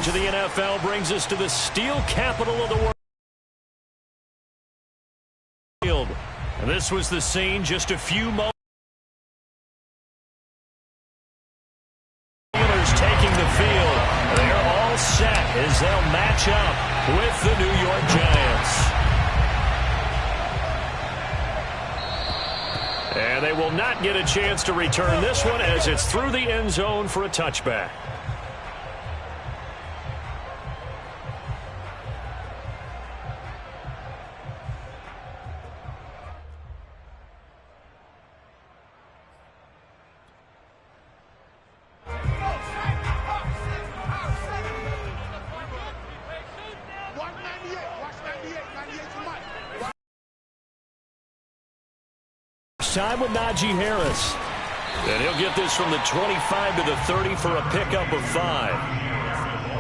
coverage of the NFL brings us to the steel capital of the world. And this was the scene just a few moments. Taking the field. They're all set as they'll match up with the New York Giants. And they will not get a chance to return this one as it's through the end zone for a touchback. Time with Najee Harris. And he'll get this from the 25 to the 30 for a pickup of 5.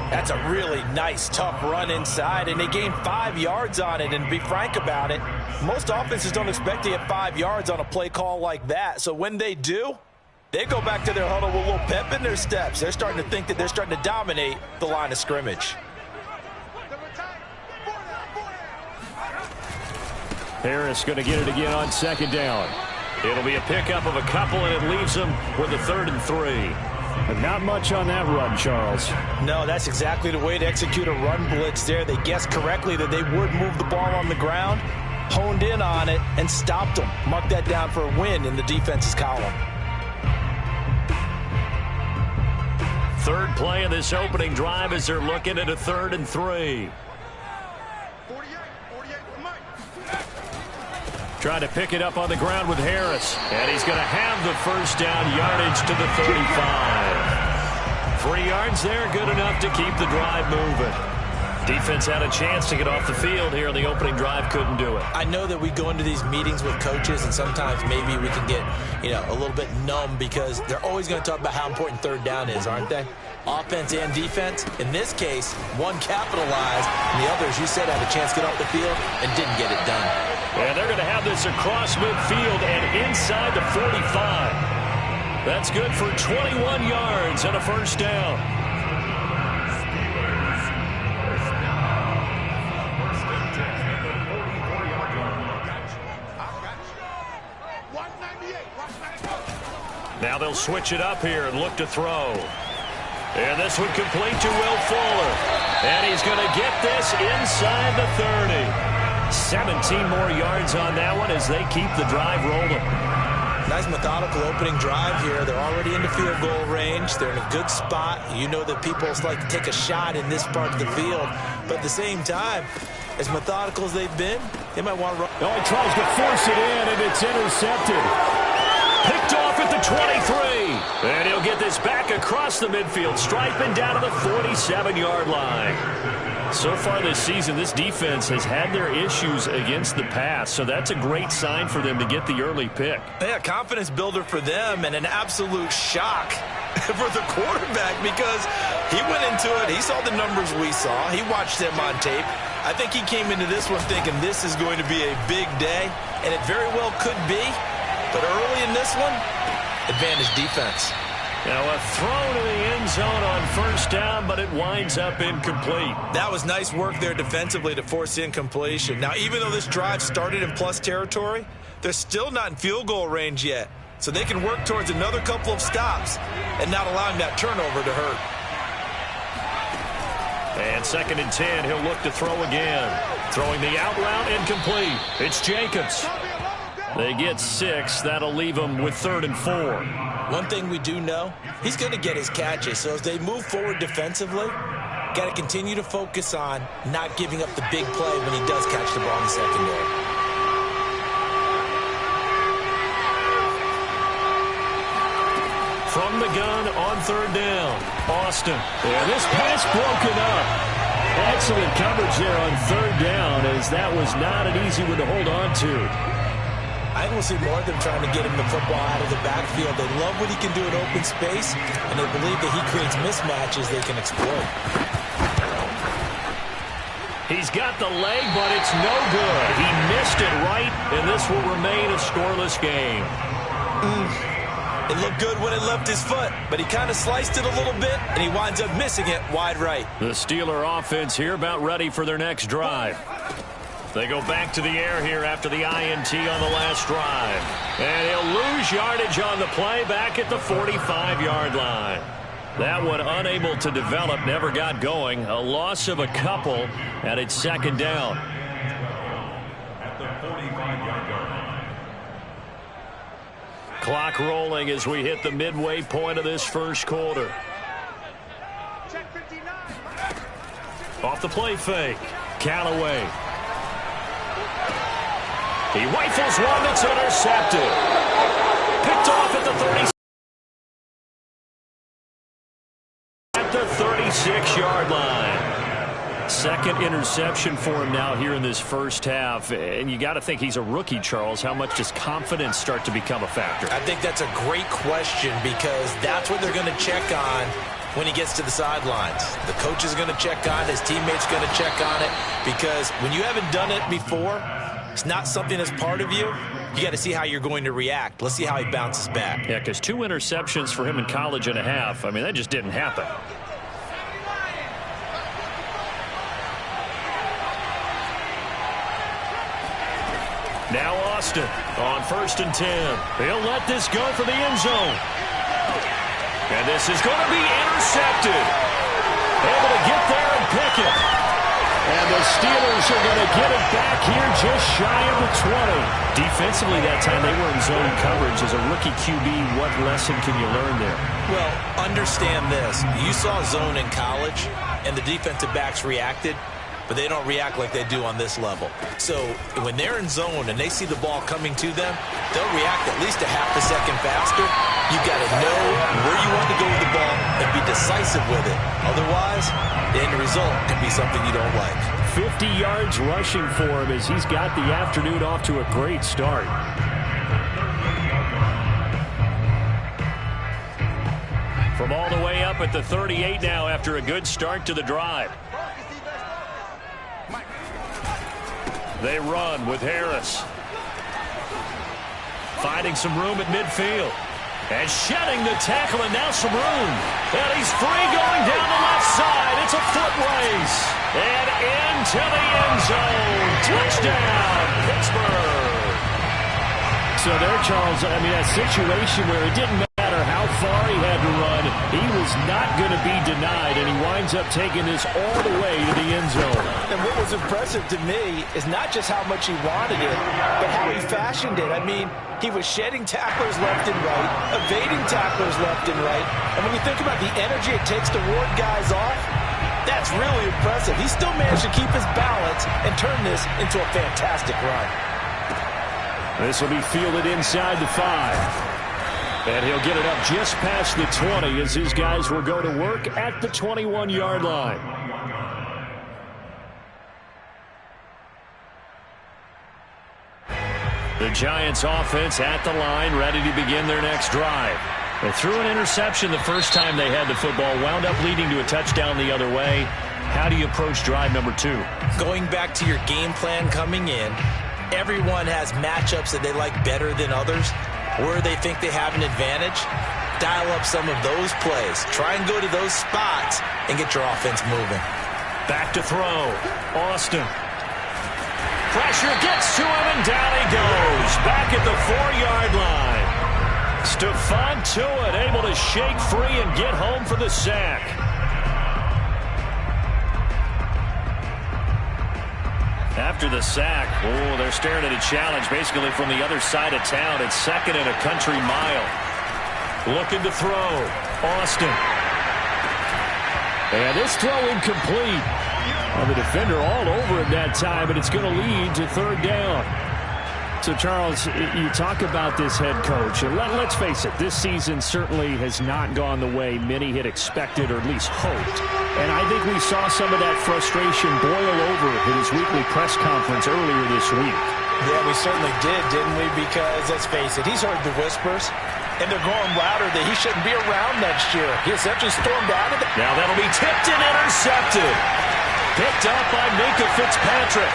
That's a really nice, tough run inside, and they gained 5 yards on it. And to be frank about it, most offenses don't expect to get 5 yards on a play call like that. So when they do, they go back to their huddle with a little pep in their steps. They're starting to think that they're starting to dominate the line of scrimmage. Harris going to get it again on second down. It'll be a pickup of a couple, and it leaves them with a 3rd and 3. And not much on that run, Charles. No, that's exactly the way to execute a run blitz there. They guessed correctly that they would move the ball on the ground, honed in on it, and stopped them. Mark that down for a win in the defense's column. Third play of this opening drive as they're looking at a 3rd and 3. Trying to pick it up on the ground with Harris. And he's going to have the first down, yardage to the 35. 3 yards there, good enough to keep the drive moving. Defense had a chance to get off the field here in the opening drive, couldn't do it. I know that we go into these meetings with coaches, and sometimes maybe we can get, a little bit numb because they're always going to talk about how important third down is, aren't they? Offense and defense. In this case, one capitalized, and the other, as you said, had a chance to get off the field and didn't get it done. And they're going to have this across midfield and inside the 45. That's good for 21 yards and a first down. Now they'll switch it up here and look to throw. And this one complete to Will Fuller. And he's going to get this inside the 30. 17 more yards on that one as they keep the drive rolling. Nice methodical opening drive here. They're already into field goal range. They're in a good spot. You know that people like to take a shot in this part of the field. But at the same time, as methodical as they've been, they might want to run. Oh, he tries to force it in, and it's intercepted. Picked off at the 23. And he'll get this back across the midfield stripe and down to the 47-yard line. So far this season, this defense has had their issues against the pass, so that's a great sign for them to get the early pick. Yeah, confidence builder for them and an absolute shock for the quarterback because he went into it. He saw the numbers we saw. He watched them on tape. I think he came into this one thinking this is going to be a big day, and it very well could be. But early in this one, advantage defense. Now a throw to the end zone on first down, but it winds up incomplete. That was nice work there defensively to force incompletion. Now, even though this drive started in plus territory, they're still not in field goal range yet. So they can work towards another couple of stops and not allowing that turnover to hurt. And 2nd and 10, he'll look to throw again. Throwing the out route, incomplete. It's Jacobs. They get 6. That'll leave them with 3rd and 4. One thing we do know, he's going to get his catches. So as they move forward defensively, got to continue to focus on not giving up the big play when he does catch the ball in the secondary. From the gun on 3rd down, Austin. And this pass broken up. Excellent coverage there on 3rd down as that was not an easy one to hold on to. I think we'll see more of them trying to get him the football out of the backfield. They love what he can do in open space, and they believe that he creates mismatches they can exploit. He's got the leg, but it's no good. He missed it right, and this will remain a scoreless game. It looked good when it left his foot, but he kind of sliced it a little bit, and he winds up missing it wide right. The Steeler offense here about ready for their next drive. They go back to the air here after the INT on the last drive. And he'll lose yardage on the play back at the 45-yard line. That one unable to develop, never got going. A loss of a couple, and it's second down. At the 45-yard line. Clock rolling as we hit the midway point of this first quarter. Off the play fake. Callaway. He rifles one that's intercepted. Picked off at the 36-yard line. Second interception for him now here in this first half. And you got to think he's a rookie, Charles. How much does confidence start to become a factor? I think that's a great question because that's what they're going to check on when he gets to the sidelines. The coach is going to check on it. His teammates going to check on it because when you haven't done it before, it's not something that's part of you. You got to see how you're going to react. Let's see how he bounces back. Yeah, because 2 interceptions for him in college and a half. I mean, that just didn't happen. Now Austin on 1st and 10. He'll let this go for the end zone. And this is going to be intercepted. Able to get there and pick it. And the Steelers are going to get it back here just shy of the 20. Defensively that time they were in zone coverage. As a rookie QB, what lesson can you learn there? Well, understand this. You saw zone in college, and the defensive backs reacted, but they don't react like they do on this level. So when they're in zone and they see the ball coming to them, they'll react at least a half a second faster. You've got to know where you want to go with the ball and be decisive with it. Otherwise, the end result can be something you don't like. 50 yards rushing for him as he's got the afternoon off to a great start. From all the way up at the 38 now after a good start to the drive. They run with Harris. Finding some room at midfield. And shedding the tackle, and now some room. And he's free going down the left side. It's a foot race. And into the end zone. Touchdown, Pittsburgh. So there, Charles, I mean, a situation where it didn't matter how far he had to run, he was not going to be denied, and he winds up taking this all the way to the end zone. And what was impressive to me is not just how much he wanted it, but how he fashioned it. I mean, he was shedding tacklers left and right, evading tacklers left and right. And when you think about the energy it takes to ward guys off, that's really impressive. He still managed to keep his balance and turn this into a fantastic run. This will be fielded inside the 5. And he'll get it up just past the 20 as his guys will go to work at the 21-yard line. The Giants offense at the line, ready to begin their next drive. They threw an interception the first time they had the football, wound up leading to a touchdown the other way. How do you approach drive number 2? Going back to your game plan coming in, everyone has matchups that they like better than others, where they think they have an advantage. Dial up some of those plays. Try and go to those spots and get your offense moving. Back to throw. Austin. Pressure gets to him, and down he goes. Back at the 4-yard line. Stephon Tuitt able to shake free and get home for the sack. After the sack, they're staring at a challenge basically from the other side of town. It's 2nd and a country mile. Looking to throw. Austin. And this throw incomplete. Well, the defender all over him that time, but it's going to lead to 3rd down. So, Charles, you talk about this head coach, and let's face it, this season certainly has not gone the way many had expected or at least hoped. And I think we saw some of that frustration boil over in his weekly press conference earlier this week. Yeah, we certainly did, didn't we? Because, let's face it, he's heard the whispers, and they're going louder that he shouldn't be around next year. He essentially stormed out of it. Now that'll be tipped and intercepted. Picked up by Minkah Fitzpatrick.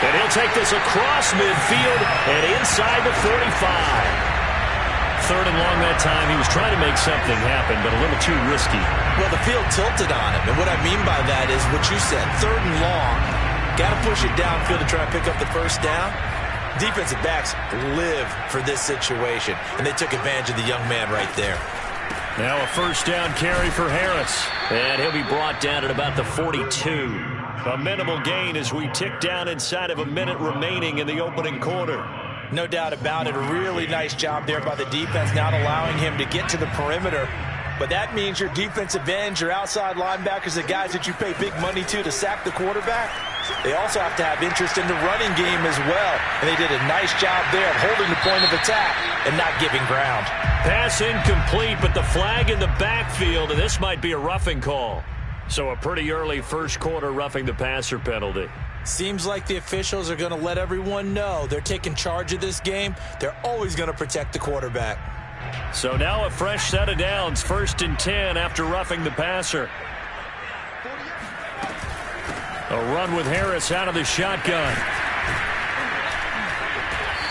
And he'll take this across midfield and inside the 45. Third and long that time. He was trying to make something happen, but a little too risky. Well, the field tilted on him. And what I mean by that is what you said. Third and long. Got to push it downfield to try and pick up the first down. Defensive backs live for this situation, and they took advantage of the young man right there. Now a first down carry for Harris. And he'll be brought down at about the 42. A minimal gain as we tick down inside of a minute remaining in the opening quarter. No doubt about it. A really nice job there by the defense, not allowing him to get to the perimeter. But that means your defensive ends, your outside linebackers, the guys that you pay big money to sack the quarterback, they also have to have interest in the running game as well. And they did a nice job there of holding the point of attack and not giving ground. Pass incomplete, but the flag in the backfield, and this might be a roughing call. So a pretty early first quarter roughing the passer penalty. Seems like the officials are going to let everyone know they're taking charge of this game. They're always going to protect the quarterback. So now a fresh set of downs, 1st and 10 after roughing the passer. A run with Harris out of the shotgun.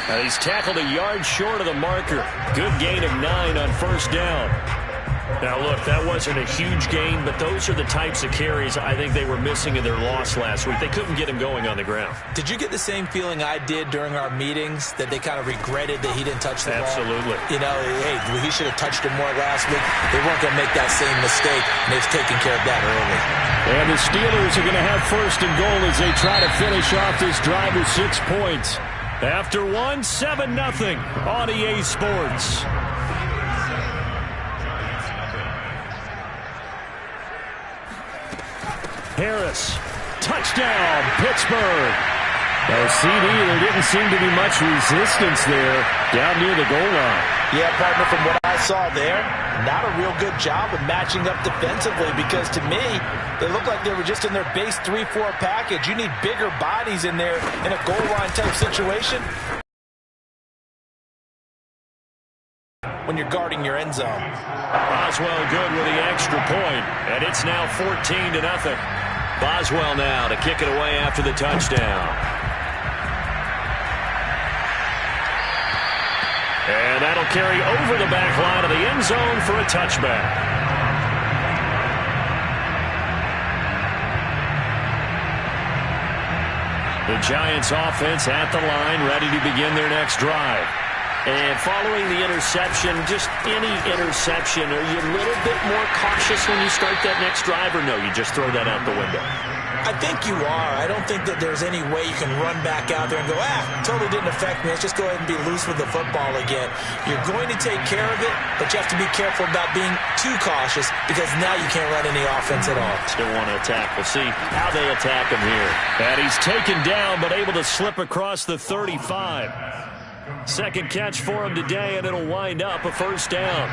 Now he's tackled a yard short of the marker. Good gain of 9 on first down. Now, look, that wasn't a huge gain, but those are the types of carries I think they were missing in their loss last week. They couldn't get him going on the ground. Did you get the same feeling I did during our meetings, that they kind of regretted that he didn't touch the ball? Absolutely. You know, hey, he should have touched it more last week. They weren't going to make that same mistake, and they've taken care of that early. And the Steelers are going to have 1st and goal as they try to finish off this drive with 6 points. After 7-0 on EA Sports. Harris, touchdown, Pittsburgh. Now, CD, there didn't seem to be much resistance there down near the goal line. Yeah, partner, from what I saw there, not a real good job of matching up defensively, because to me, they looked like they were just in their base 3-4 package. You need bigger bodies in there in a goal line type situation when you're guarding your end zone. Boswell good with the extra point, and it's now 14-0. Boswell now to kick it away after the touchdown. And that'll carry over the back line of the end zone for a touchback. The Giants offense at the line, ready to begin their next drive. And following the interception, just any interception, are you a little bit more cautious when you start that next drive, or no, you just throw that out the window? I think you are. I don't think that there's any way you can run back out there and go, totally didn't affect me. Let's just go ahead and be loose with the football again. You're going to take care of it, but you have to be careful about being too cautious, because now you can't run any offense at all. Still want to attack. We'll see how they attack him here. And he's taken down, but able to slip across the 35. Second catch for him today, and it'll wind up a first down.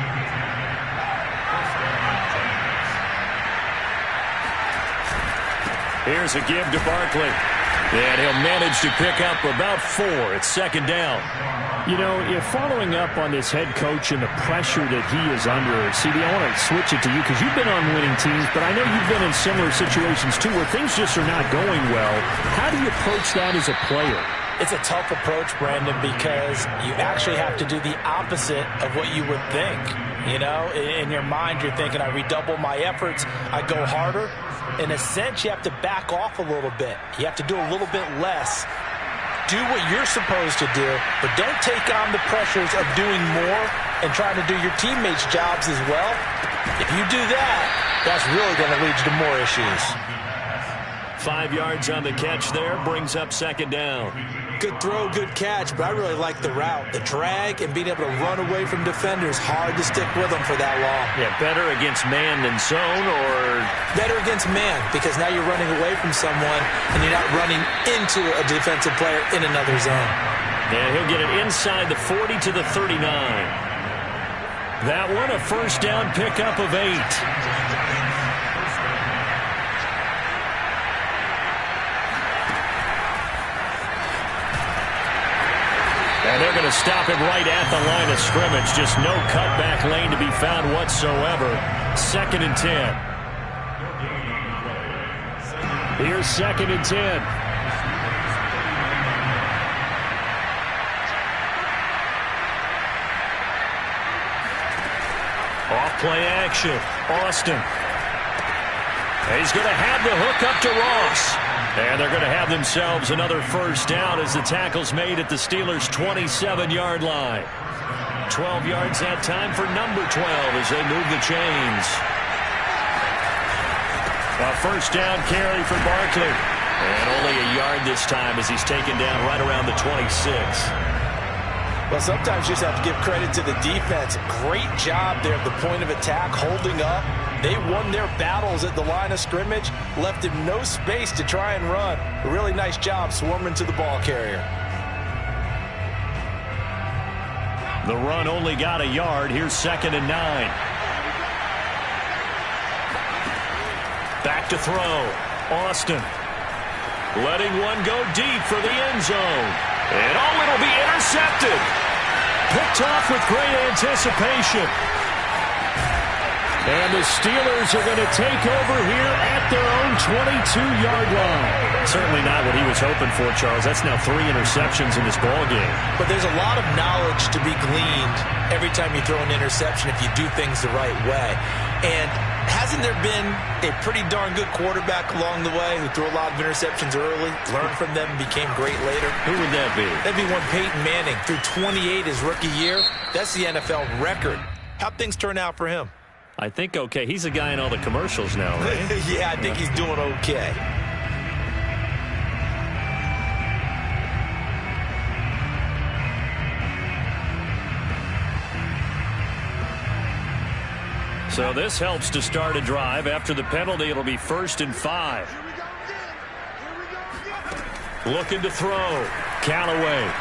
Here's a give to Barkley. And he'll manage to pick up about 4. It's second down. You know, if following up on this head coach and the pressure that he is under, CD, I want to switch it to you because you've been on winning teams, but I know you've been in similar situations too where things just are not going well. How do you approach that as a player? It's a tough approach, Brandon, because you actually have to do the opposite of what you would think. You know, in your mind, you're thinking, I redouble my efforts, I go harder. In a sense, you have to back off a little bit. You have to do a little bit less. Do what you're supposed to do, but don't take on the pressures of doing more and trying to do your teammates' jobs as well. If you do that, that's really going to lead you to more issues. 5 yards on the catch there, brings up second down. Good throw, good catch, but I really like the route. The drag and being able to run away from defenders, hard to stick with them for that long. Yeah, better against man than zone, or? Better against man, because now you're running away from someone and you're not running into a defensive player in another zone. And he'll get it inside the 40 to the 39. That one, a first down pickup of 8. And they're going to stop him right at the line of scrimmage. Just no cutback lane to be found whatsoever. Second and 10. Here's second and 10. Off play action. Austin. He's going to have the hook up to Ross. And they're going to have themselves another first down as the tackle's made at the Steelers' 27-yard line. 12 yards that time for number 12 as they move the chains. A first down carry for Barkley. And only a yard this time as he's taken down right around the 26. Well, sometimes you just have to give credit to the defense. Great job there at the point of attack, holding up. They won their battles at the line of scrimmage, left him no space to try and run. A really nice job swarming to the ball carrier. The run only got a yard. Here's 2nd and 9. Back to throw. Austin. Letting one go deep for the end zone. And it'll be intercepted. Picked off with great anticipation. And the Steelers are going to take over here at their own 22-yard line. Certainly not what he was hoping for, Charles. That's now 3 interceptions in this ballgame. But there's a lot of knowledge to be gleaned every time you throw an interception if you do things the right way. And hasn't there been a pretty darn good quarterback along the way who threw a lot of interceptions early, learned from them, and became great later? Who would that be? That'd be one Peyton Manning. Threw 28 his rookie year. That's the NFL record. How'd things turn out for him? I think okay. He's a guy in all the commercials now, right? Yeah, I think he's doing okay. So this helps to start a drive. After the penalty, it'll be 1st and 5. Looking to throw. Callaway.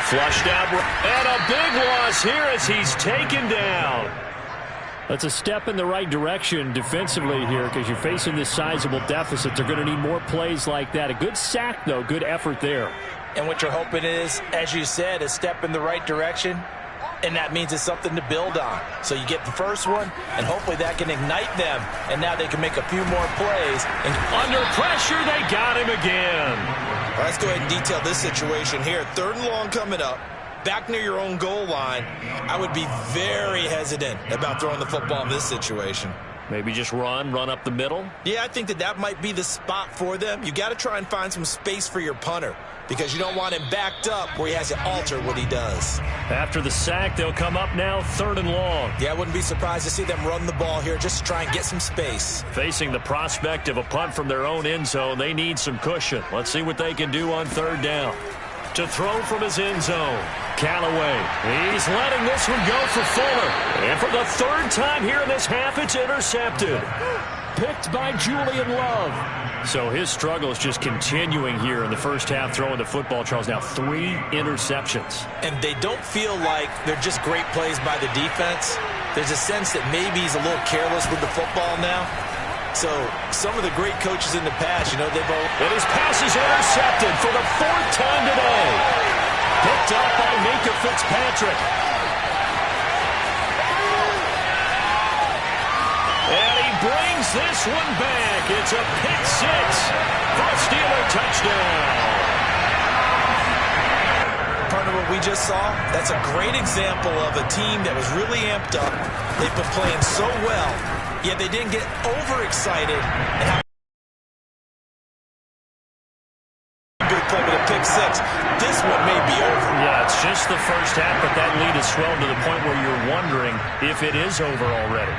Flushed out. And a big loss here as he's taken down. That's a step in the right direction defensively here because you're facing this sizable deficit. They're going to need more plays like that. A good sack, though. Good effort there. And what you're hoping is, as you said, a step in the right direction. And that means it's something to build on. So you get the first one, and hopefully that can ignite them. And now they can make a few more plays. And under pressure, they got him again. All right, let's go ahead and detail this situation here. 3rd and long coming up. Back near your own goal line. I would be very hesitant about throwing the football in this situation. Maybe just run up the middle? Yeah, I think that might be the spot for them. You got to try and find some space for your punter because you don't want him backed up where he has to alter what he does. After the sack, they'll come up now 3rd and long. Yeah, I wouldn't be surprised to see them run the ball here just to try and get some space. Facing the prospect of a punt from their own end zone, they need some cushion. Let's see what they can do on 3rd down. To throw from his end zone. Callaway. He's letting this one go for Fuller. And for the 3rd time here in this half, it's intercepted. Picked by Julian Love. So his struggle is just continuing here in the first half, throwing the football, Charles. Now 3 interceptions. And they don't feel like they're just great plays by the defense. There's a sense that maybe he's a little careless with the football now. So some of the great coaches in the past, they've all... And his pass is intercepted for the 4th time today. Picked up by Minka Fitzpatrick. And he brings this one back. It's a pick 6 for a Steeler touchdown. Partner, what we just saw, that's a great example of a team that was really amped up. They've been playing so well. Yet they didn't get overexcited and have a good play with a pick 6. This one may be over. Yeah, it's just the first half, but that lead has swelled to the point where you're wondering if it is over already.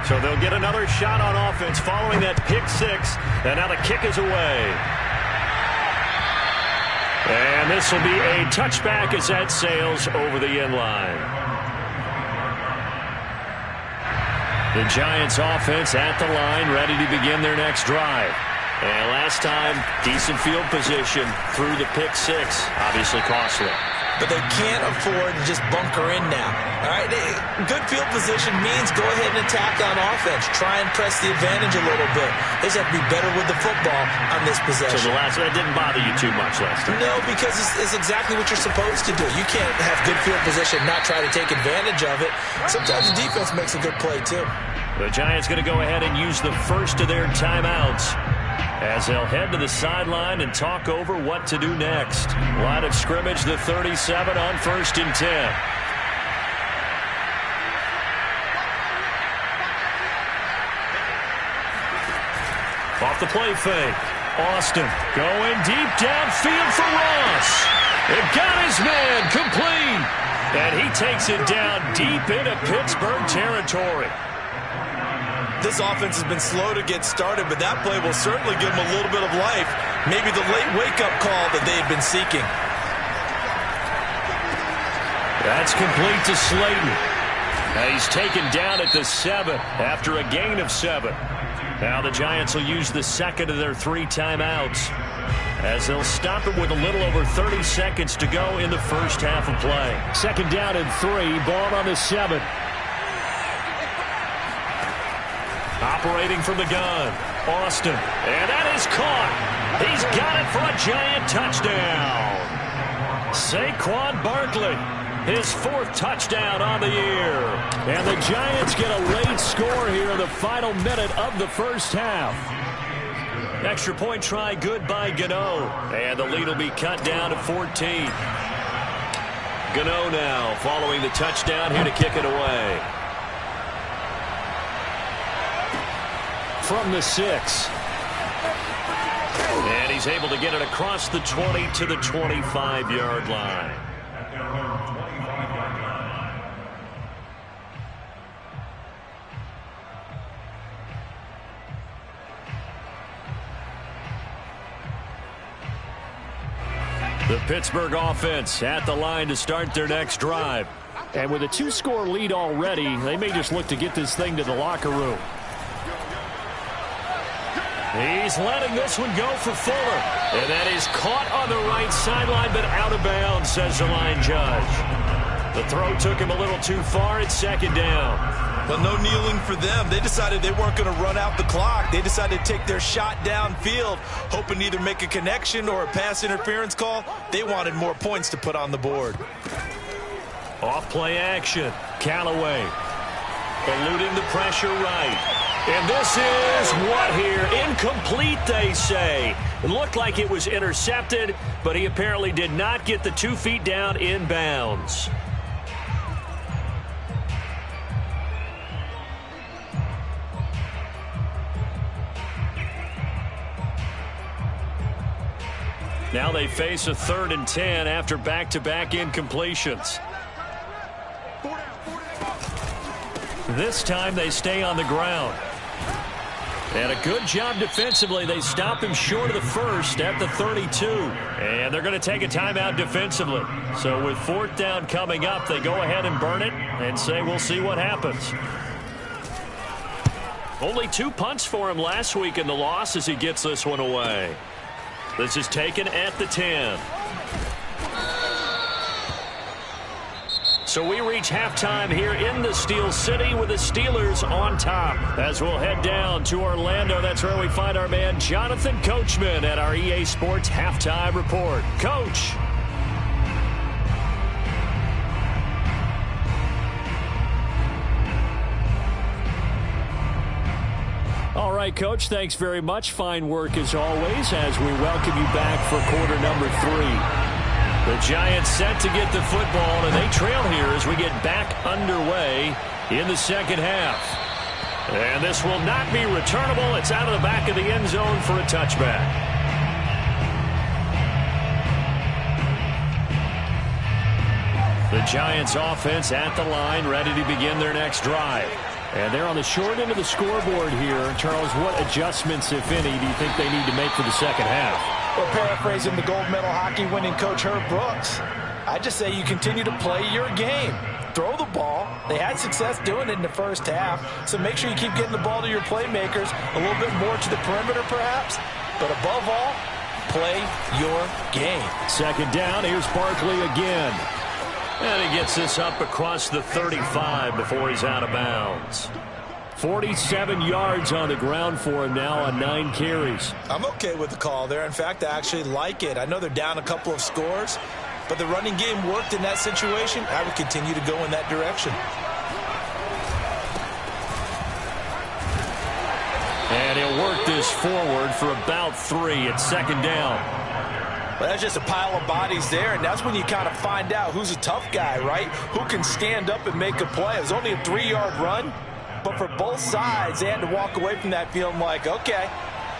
So they'll get another shot on offense following that pick 6, and now the kick is away. And this will be a touchback as that sails over the end line. The Giants offense at the line, ready to begin their next drive. And last time, decent field position through the pick 6. Obviously costly. But they can't afford to just bunker in now. All right, good field position means go ahead and attack on offense. Try and press the advantage a little bit. They just have to be better with the football on this possession. So that didn't bother you too much last time? No, because it's exactly what you're supposed to do. You can't have good field position, not try to take advantage of it. Sometimes the defense makes a good play, too. The Giants going to go ahead and use the first of their timeouts as they'll head to the sideline and talk over what to do next. Line of scrimmage, the 37 on 1st and 10. off the play fake. Austin going deep downfield for Ross. It got his man complete. And he takes it down deep into Pittsburgh territory. This offense has been slow to get started, but that play will certainly give them a little bit of life. Maybe the late wake-up call that they had been seeking. That's complete to Slayton. And he's taken down at the 7 after a gain of 7. Now the Giants will use the second of their 3 timeouts, as they'll stop it with a little over 30 seconds to go in the first half of play. Second down and 3, ball on the 7. Operating from the gun, Austin. And that is caught. He's got it for a Giant touchdown. Saquon Barkley, his 4th touchdown on the year. And the Giants get a late score here in the final minute of the first half. Extra point try good by Gano. And the lead will be cut down to 14. Gano now following the touchdown here to kick it away. From the 6. And he's able to get it across the 20 to the 25-yard line. The Pittsburgh offense at the line to start their next drive. And with a 2-score lead already, they may just look to get this thing to the locker room. He's letting this one go for Fuller. And that is caught on the right sideline, but out of bounds, says the line judge. The throw took him a little too far. It's second down. But no kneeling for them. They decided they weren't going to run out the clock. They decided to take their shot downfield, hoping to either make a connection or a pass interference call. They wanted more points to put on the board. Off play action. Callaway eluding the pressure right. And this is what here? Incomplete, they say. It looked like it was intercepted, but he apparently did not get the 2 feet down in bounds. Now they face a 3rd and 10 after back-to-back incompletions. This time they stay on the ground. And a good job defensively. They stop him short of the first at the 32. And they're going to take a timeout defensively. So with 4th down coming up, they go ahead and burn it and say we'll see what happens. Only 2 punts for him last week in the loss as he gets this one away. This is taken at the 10. So we reach halftime here in the Steel City with the Steelers on top. As we'll head down to Orlando, that's where we find our man Jonathan Coachman at our EA Sports Halftime Report. Coach. All right, Coach, thanks very much. Fine work as always as we welcome you back for quarter number 3. The Giants set to get the football, and they trail here as we get back underway in the second half. And this will not be returnable. It's out of the back of the end zone for a touchback. The Giants offense at the line, ready to begin their next drive. And they're on the short end of the scoreboard here. Charles, what adjustments, if any, do you think they need to make for the second half? Well, paraphrasing the gold medal hockey winning coach Herb Brooks, I just say you continue to play your game. Throw the ball. They had success doing it in the first half, so make sure you keep getting the ball to your playmakers, a little bit more to the perimeter perhaps, but above all, play your game. Second down, here's Barkley again. And he gets this up across the 35 before he's out of bounds. 47 yards on the ground for him now on 9 carries. I'm okay with the call there. In fact, I actually like it. I know they're down a couple of scores, but the running game worked in that situation. I would continue to go in that direction. And he'll work this forward for about 3 at second down. Well, that's just a pile of bodies there, and that's when you kind of find out who's a tough guy, right? Who can stand up and make a play. It was only a 3-yard run, but for both sides, they had to walk away from that feeling like, okay,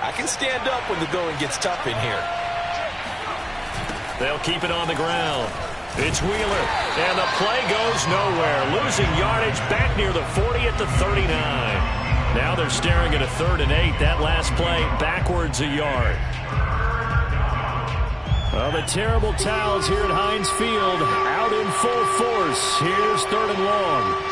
I can stand up when the going gets tough in here. They'll keep it on the ground. It's Wheeler, and the play goes nowhere. Losing yardage back near the 40 at the 39. Now they're staring at a 3rd and 8. That last play backwards a yard. Well, the terrible towels here at Heinz Field out in full force. Here's 3rd and long.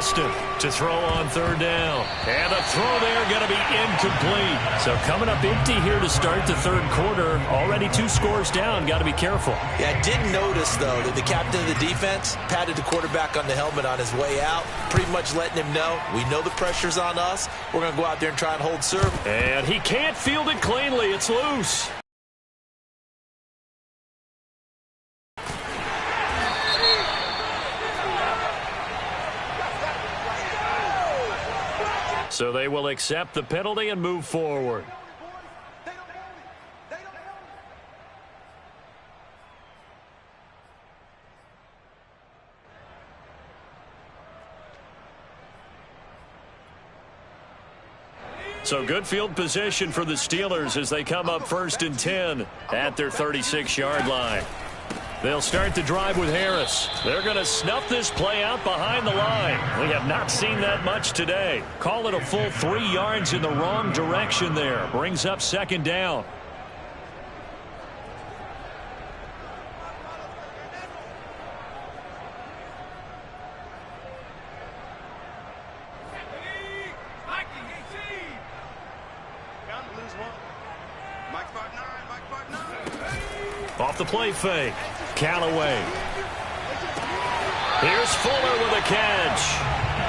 Austin to throw on 3rd down. And the throw there going to be incomplete. So coming up empty here to start the 3rd quarter. Already 2 scores down. Got to be careful. Yeah, I did notice, though, that the captain of the defense patted the quarterback on the helmet on his way out, pretty much letting him know, we know the pressure's on us. We're going to go out there and try and hold serve. And he can't field it cleanly. It's loose. So they will accept the penalty and move forward. So good field position for the Steelers as they come up 1st and 10 at their 36-yard line. They'll start the drive with Harris. They're going to snuff this play out behind the line. We have not seen that much today. Call it a full 3 yards in the wrong direction there. Brings up 2nd down. Off the play fake. Callaway. Here's Fuller with a catch.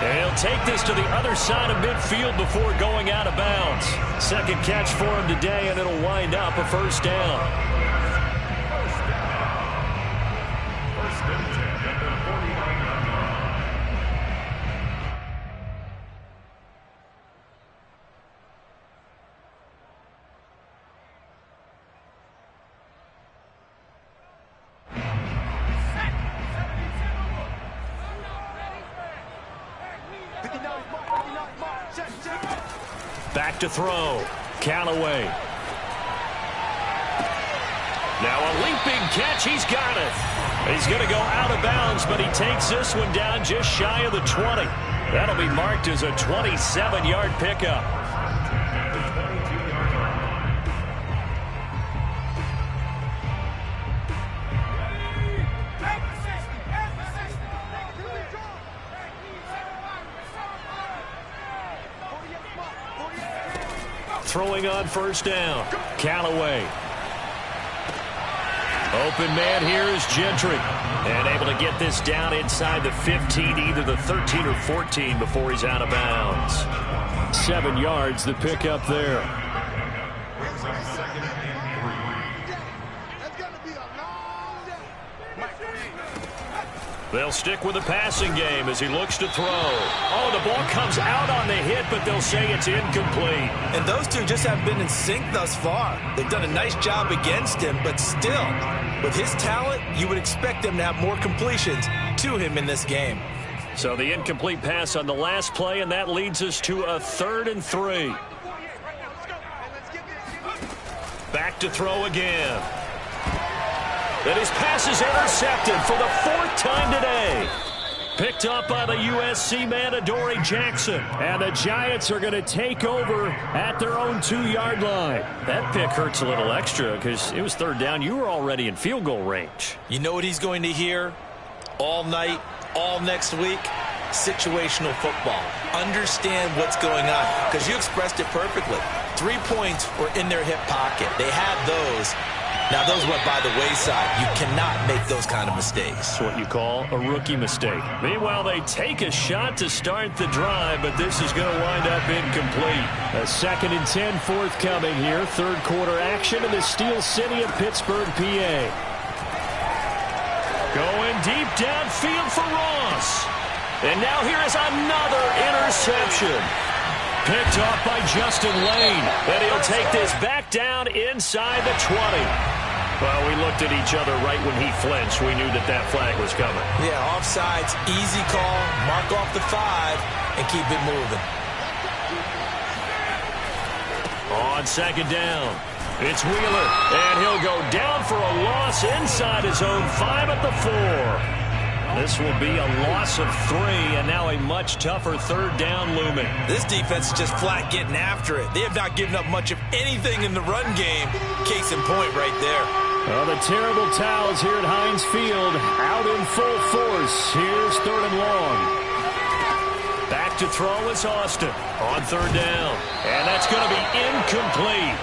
And he'll take this to the other side of midfield before going out of bounds. 2nd catch for him today, and it'll wind up a 1st down. Back to throw. Callaway. Now a leaping catch. He's got it. He's going to go out of bounds, but he takes this one down just shy of the 20. That'll be marked as a 27-yard pickup. Throwing on 1st down. Callaway. Open man here is Gentry. And able to get this down inside the 15, either the 13 or 14 before he's out of bounds. 7 yards, the pickup there. They'll stick with the passing game as he looks to throw. Oh, the ball comes out on the hit, but they'll say it's incomplete. And those two just haven't been in sync thus far. They've done a nice job against him, but still, with his talent, you would expect them to have more completions to him in this game. So the incomplete pass on the last play, and that leads us to a 3rd and 3. Back to throw again. And his pass is intercepted for the 4th time today. Picked up by the USC man, Adoree Jackson. And the Giants are going to take over at their own 2-yard line. That pick hurts a little extra because it was 3rd down. You were already in field goal range. You know what he's going to hear all night, all next week? Situational football. Understand what's going on, because you expressed it perfectly. 3 points were in their hip pocket. They had those. Now, those went by the wayside. You cannot make those kind of mistakes. That's what you call a rookie mistake. Meanwhile, they take a shot to start the drive, but this is going to wind up incomplete. A 2nd and 10 forthcoming here. 3rd quarter action in the Steel City of Pittsburgh, PA. Going deep downfield for Ross. And now here is another interception. Picked off by Justin Lane. And he'll take this back down inside the 20. Well, we looked at each other right when he flinched. We knew that that flag was coming. Yeah, offsides, easy call, mark off the 5, and keep it moving. On second down, it's Wheeler, and he'll go down for a loss inside his own 5 at the 4. This will be a loss of 3, and now a much tougher third down looming. This defense is just flat getting after it. They have not given up much of anything in the run game. Case in point right there. Well, the terrible towels here at Heinz Field out in full force. Here's third and long. Back to throw is Austin on third down, and that's going to be incomplete.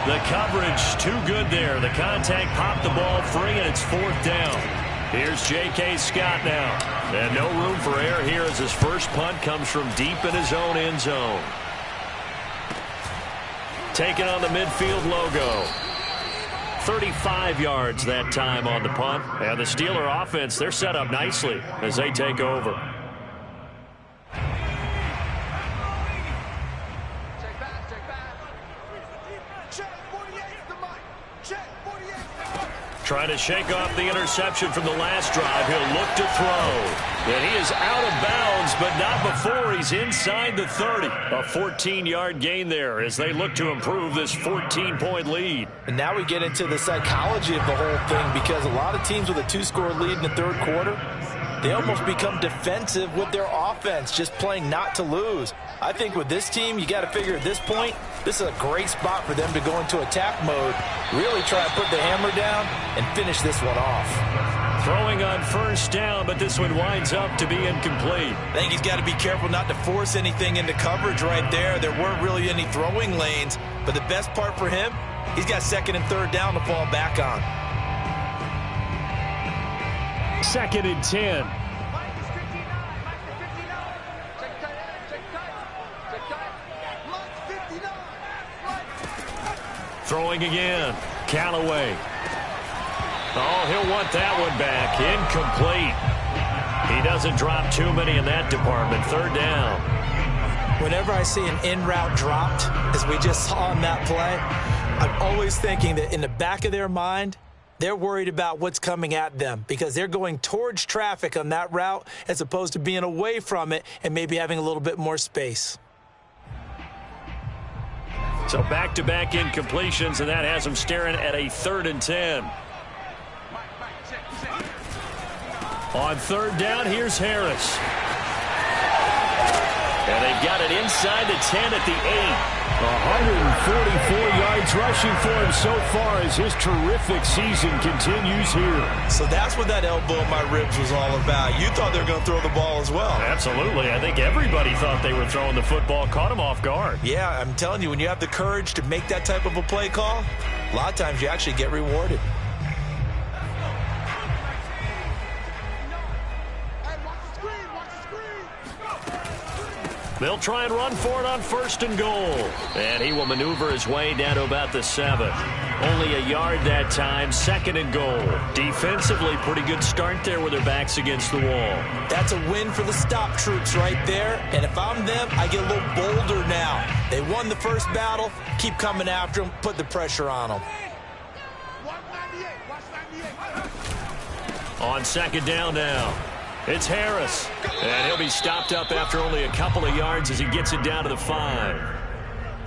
The coverage too good there. The contact popped the ball free, and it's fourth down. Here's J.K. Scott now. And no room for error here as his first punt comes from deep in his own end zone. Taking on the midfield logo. 35 yards that time on the punt. And the Steeler offense, they're set up nicely as they take over. Trying to shake off the interception from the last drive. He'll look to throw. And he is out of bounds, but not before he's inside the 30. A 14-yard gain there as they look to improve this 14-point lead. And now we get into the psychology of the whole thing, because a lot of teams with a 2-score lead in the third quarter, they almost become defensive with their offense, just playing not to lose. I think with this team, you got to figure at this point, this is a great spot for them to go into attack mode, really try and put the hammer down and finish this one off. Throwing on first down, but this one winds up to be incomplete. I think he's got to be careful not to force anything into coverage right there. There weren't really any throwing lanes, but the best part for him, he's got second and third down to fall back on. Second and 10. Throwing again. Callaway. Oh, he'll want that one back. Incomplete. He doesn't drop too many in that department. Third down. Whenever I see an in-route dropped, as we just saw in that play, I'm always thinking that in the back of their mind, they're worried about what's coming at them because they're going towards traffic on that route as opposed to being away from it and maybe having a little bit more space. So back-to-back incompletions, and that has them staring at a third and 10. On third down, here's Harris. And they've got it inside the 10 at the 8. 144 yards rushing for him so far as his terrific season continues here. So that's what that elbow in my ribs was all about. You thought they were going to throw the ball as well. Absolutely. I think everybody thought they were throwing the football, caught him off guard. Yeah, I'm telling you, when you have the courage to make that type of a play call, a lot of times you actually get rewarded. They'll try and run for it on first and goal. And he will maneuver his way down to about the 7. Only a yard that time, second and goal. Defensively, pretty good start there with their backs against the wall. That's a win for the stop troops right there. And if I'm them, I get a little bolder now. They won the first battle. Keep coming after them. Put the pressure on them. On second down now. It's Harris, and he'll be stopped up after only a couple of yards as he gets it down to the 5.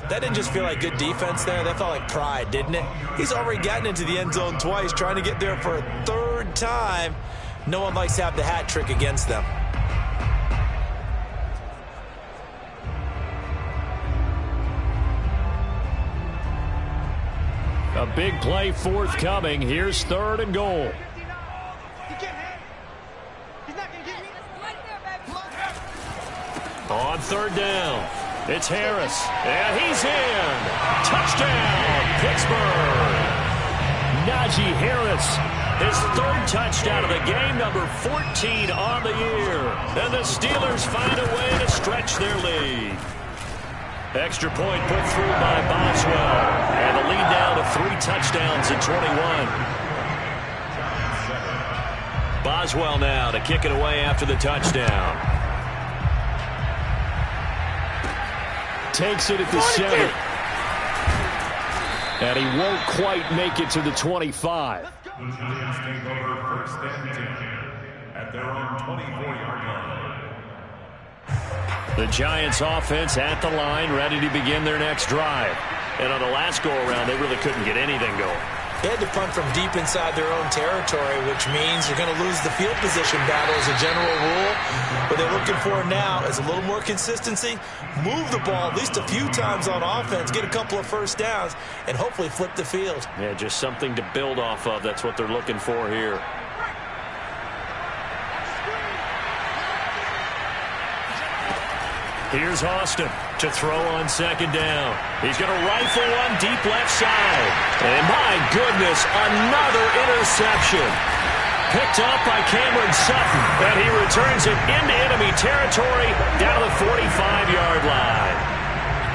That didn't just feel like good defense there. That felt like pride, didn't it? He's already gotten into the end zone twice, trying to get there for a third time. No one likes to have the hat trick against them. A big play forthcoming. Here's third and goal. On third down, it's Harris, and he's in. Touchdown, Pittsburgh. Najee Harris. His third touchdown of the game, number 14 on the year. And the Steelers find a way to stretch their lead. Extra point put through by Boswell. And the lead now to 3 touchdowns at 21. Boswell now to kick it away after the touchdown. Takes it at the 7. And he won't quite make it to the 25. The Giants take over first and 10 at their own 24-yard line. The Giants offense at the line, ready to begin their next drive. And on the last go-around, they really couldn't get anything going. They had to punt from deep inside their own territory, which means you're going to lose the field position battle as a general rule. What they're looking for now is a little more consistency, move the ball at least a few times on offense, get a couple of first downs, and hopefully flip the field. Yeah, just something to build off of. That's what they're looking for here. Here's Austin to throw on second down. He's going to rifle one deep left side. And my goodness, another interception. Picked up by Cameron Sutton. And he returns it into enemy territory down to the 45-yard line.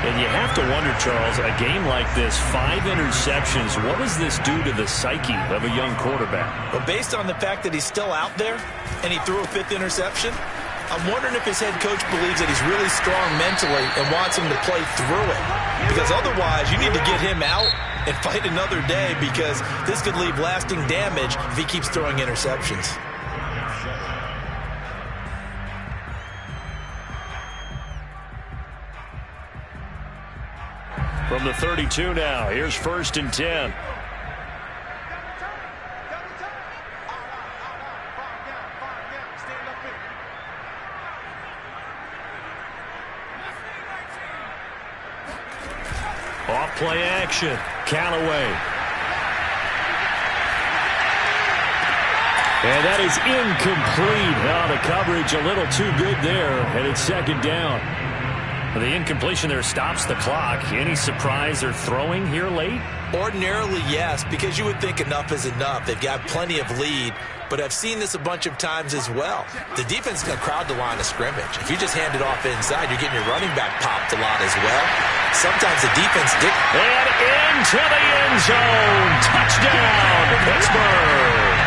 And you have to wonder, Charles, a game like this, 5 interceptions, what does this do to the psyche of a young quarterback? Well, based on the fact that he's still out there and he threw a 5th interception, I'm wondering if his head coach believes that he's really strong mentally and wants him to play through it. Because otherwise, you need to get him out and fight another day, because this could leave lasting damage if he keeps throwing interceptions. From the 32 now, here's first and 10. Off play action. Callaway. And that is incomplete. Oh, the coverage a little too good there, and it's second down. The incompletion there stops the clock. Any surprise they're throwing here late? Ordinarily, yes, because you would think enough is enough. They've got plenty of lead, but I've seen this a bunch of times as well. The defense is going to crowd the line of scrimmage. If you just hand it off inside, you're getting your running back popped a lot as well. Sometimes the defense and into the end zone. Touchdown, Pittsburgh.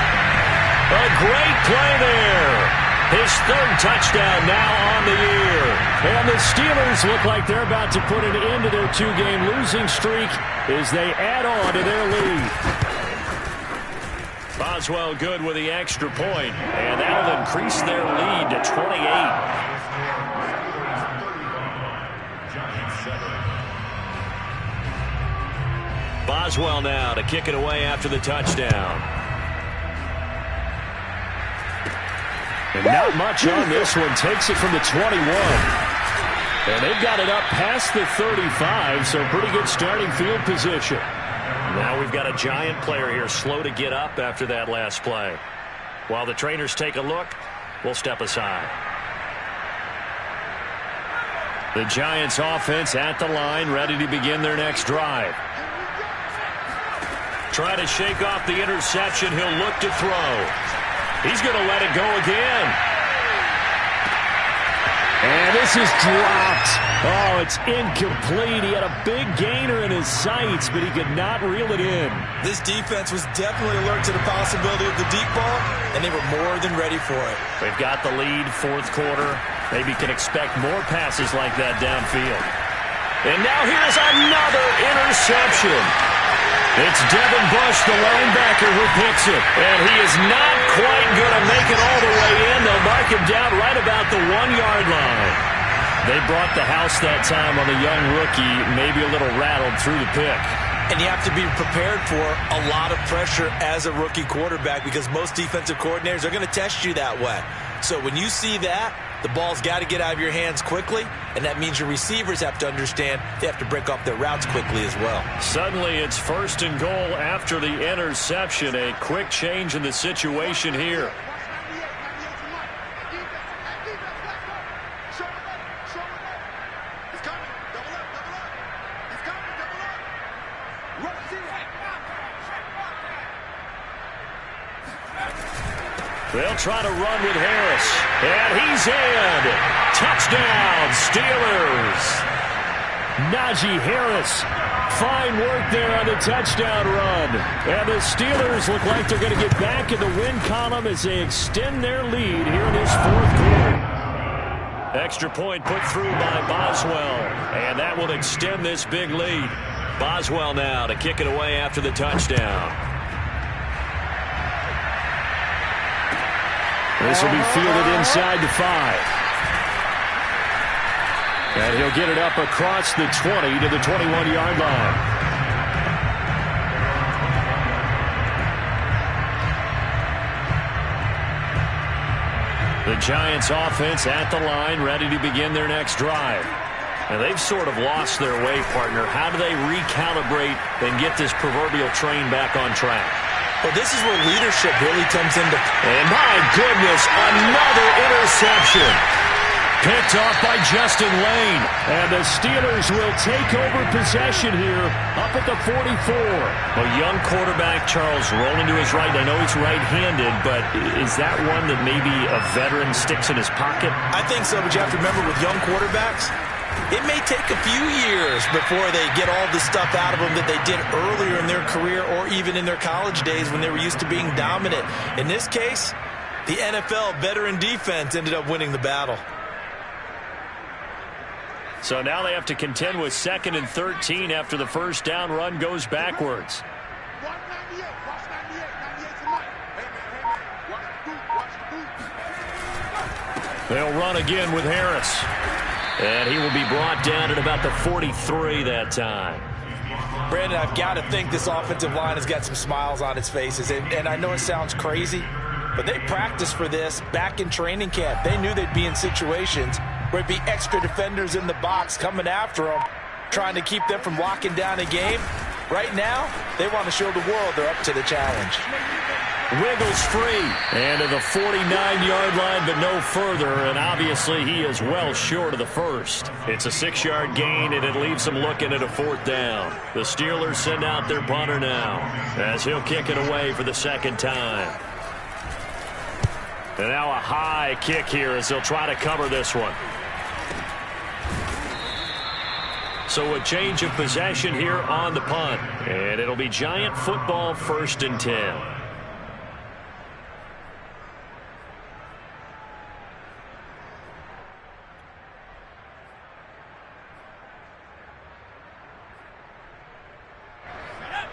A great play there. His 3rd touchdown now on the year. And the Steelers look like they're about to put an end to their 2-game losing streak as they add on to their lead. Boswell good with the extra point, and that'll increase their lead to 28. Boswell now to kick it away after the touchdown. And not much on this one. Takes it from the 21. And they've got it up past the 35, so pretty good starting field position. Now we've got a Giant player here slow to get up after that last play. While the trainers take a look, we'll step aside. The Giants offense at the line, ready to begin their next drive. Try to shake off the interception. He'll look to throw. He's going to let it go again. And this is dropped. Oh, it's incomplete. He had a big gainer in his sights, but he could not reel it in. This defense was definitely alert to the possibility of the deep ball, and they were more than ready for it. They've got the lead, 4th quarter. Maybe can expect more passes like that downfield. And now here's another interception. It's Devin Bush, the linebacker, who picks it. And he is not quite going to make it all the way in. They'll mark him down right about the 1-yard line. They brought the house that time on the young rookie, maybe a little rattled through the pick. And you have to be prepared for a lot of pressure as a rookie quarterback, because most defensive coordinators are going to test you that way. So when you see that, the ball's got to get out of your hands quickly, and that means your receivers have to understand they have to break off their routes quickly as well. Suddenly it's 1st and goal after the interception. A quick change in the situation here. They'll try to run with Harris. And he's in. Touchdown, Steelers. Najee Harris. Fine work there on the touchdown run. And the Steelers look like they're going to get back in the win column as they extend their lead here in this 4th quarter. Extra point put through by Boswell. And that will extend this big lead. Boswell now to kick it away after the touchdown. This will be fielded inside the 5. And he'll get it up across the 20 to the 21-yard line. The Giants offense at the line, ready to begin their next drive. And they've sort of lost their way, partner. How do they recalibrate and get this proverbial train back on track? Well, this is where leadership really comes into play. And my goodness, another interception. Picked off by Justin Lane. And the Steelers will take over possession here up at the 44. A young quarterback, Charles, rolling to his right. I know he's right-handed, but is that one that maybe a veteran sticks in his pocket? I think so, but you have to remember with young quarterbacks, it may take a few years before they get all the stuff out of them that they did earlier in their career or even in their college days when they were used to being dominant. In this case, the NFL veteran defense ended up winning the battle. So now they have to contend with 2nd and 13 after the first down run goes backwards. They'll run again with Harris. And he will be brought down at about the 43 that time. Brandon, I've got to think this offensive line has got some smiles on its faces. And I know it sounds crazy, but they practiced for this back in training camp. They knew they'd be in situations where it'd be extra defenders in the box coming after them, trying to keep them from locking down a game. Right now, they want to show the world they're up to the challenge. Wiggles free. And to the 49-yard line, but no further. And obviously, he is well short of the first. It's a 6-yard gain, and it leaves him looking at a 4th down. The Steelers send out their punter now as he'll kick it away for the 2nd time. And now a high kick here as they'll try to cover this one. So a change of possession here on the punt. And it'll be Giant football, 1st and 10.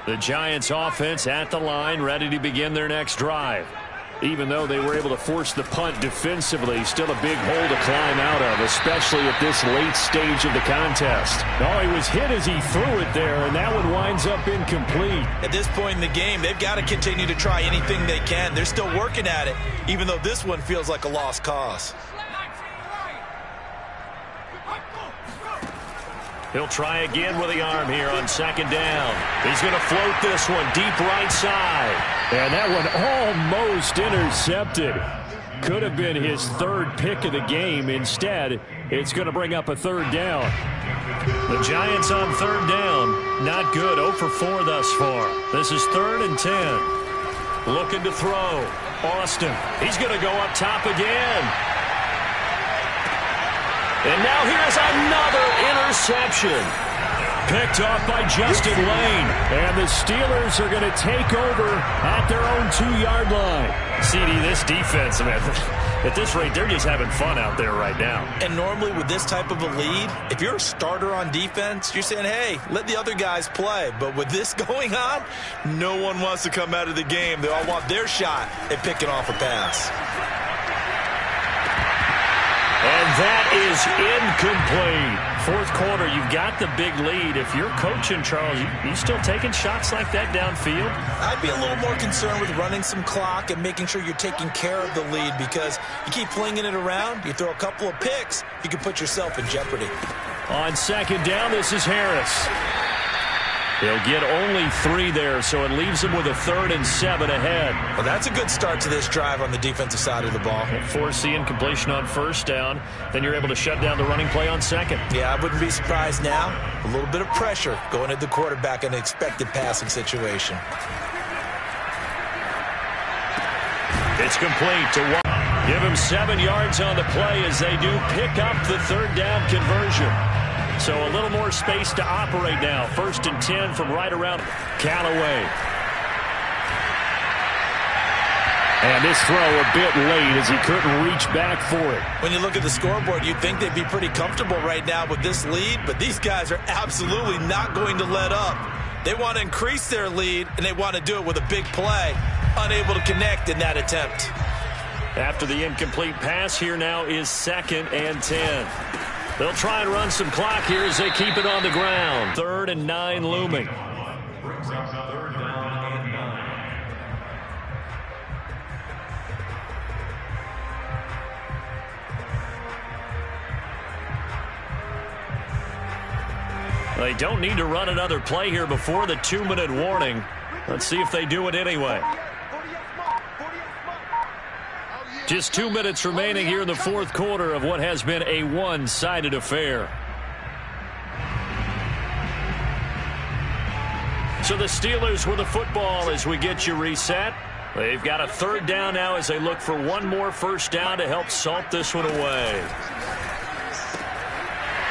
The Giants offense at the line, ready to begin their next drive. Even though they were able to force the punt defensively, still a big hole to climb out of, especially at this late stage of the contest. Oh, he was hit as he threw it there, and that one winds up incomplete. At this point in the game, they've got to continue to try anything they can. They're still working at it, even though this one feels like a lost cause. He'll try again with the arm here on 2nd down. He's going to float this one deep right side. And that one almost intercepted. Could have been his 3rd pick of the game. Instead, it's going to bring up a 3rd down. The Giants on 3rd down. Not good. 0 for 4 thus far. This is 3rd and 10. Looking to throw. Austin. He's going to go up top again. And now here's another interception. Picked off by Justin Lane. And the Steelers are going to take over at their own 2-yard line. CD, this defense, man, at this rate, they're just having fun out there right now. And normally with this type of a lead, if you're a starter on defense, you're saying, hey, let the other guys play. But with this going on, no one wants to come out of the game. They all want their shot at picking off a pass. And that is incomplete. 4th quarter, you've got the big lead. If you're coaching, Charles, you still taking shots like that downfield? I'd be a little more concerned with running some clock and making sure you're taking care of the lead, because you keep flinging it around, you throw a couple of picks, you can put yourself in jeopardy. On 2nd down, this is Harris. He'll get only 3 there, so it leaves him with a 3rd and 7 ahead. Well, that's a good start to this drive on the defensive side of the ball. Force the incompletion on 1st down. Then you're able to shut down the running play on 2nd. Yeah, I wouldn't be surprised now. A little bit of pressure going at the quarterback in an expected passing situation. It's complete to one. Give him 7 yards on the play as they do pick up the 3rd down conversion. So a little more space to operate now. 1st and 10 from right around Callaway. And this throw a bit late as he couldn't reach back for it. When you look at the scoreboard, you'd think they'd be pretty comfortable right now with this lead, but these guys are absolutely not going to let up. They want to increase their lead, and they want to do it with a big play. Unable to connect in that attempt. After the incomplete pass, here now is 2nd and 10. They'll try and run some clock here as they keep it on the ground. 3rd and 9 looming. Brings up 3rd down and 9. They don't need to run another play here before the 2-minute warning. Let's see if they do it anyway. Just 2 minutes remaining here in the 4th quarter of what has been a one-sided affair. So the Steelers with the football as we get you reset. They've got a 3rd down now as they look for one more first down to help salt this one away.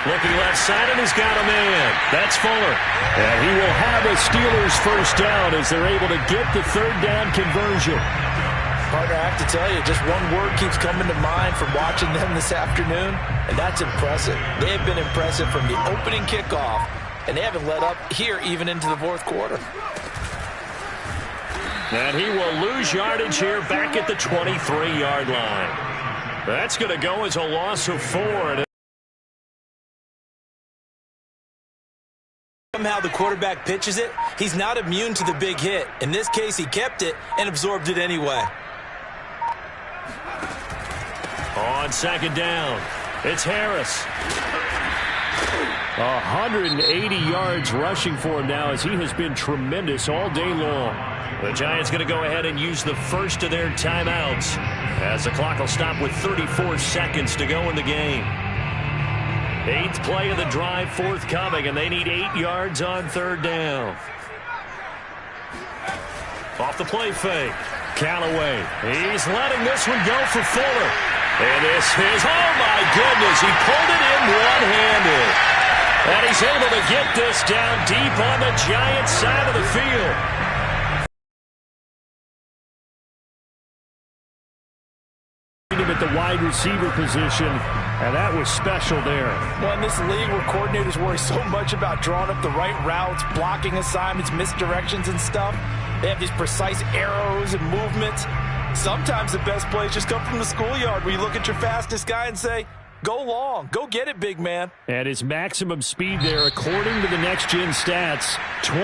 Looking left side, and he's got a man. That's Fuller. And he will have a Steelers first down as they're able to get the 3rd down conversion. Partner, I have to tell you, just one word keeps coming to mind from watching them this afternoon, and that's impressive. They have been impressive from the opening kickoff, and they haven't let up here even into the 4th quarter. And he will lose yardage here back at the 23-yard line. That's going to go as a loss of 4. Somehow the quarterback pitches it. He's not immune to the big hit. In this case, he kept it and absorbed it anyway. On 2nd down, it's Harris. 180 yards rushing for him now as he has been tremendous all day long. The Giants going to go ahead and use the first of their timeouts as the clock will stop with 34 seconds to go in the game. 8th play of the drive forthcoming, and they need 8 yards on 3rd down. Off the play fake. Callaway. He's letting this one go for Fuller. And this is, oh my goodness, he pulled it in one-handed. And he's able to get this down deep on the Giants side of the field. At the wide receiver position, and that was special there. Well, in this league where coordinators worry so much about drawing up the right routes, blocking assignments, misdirections and stuff, they have these precise arrows and movements. Sometimes the best plays just come from the schoolyard where you look at your fastest guy and say, go long, go get it, big man. And his maximum speed there, according to the next-gen stats,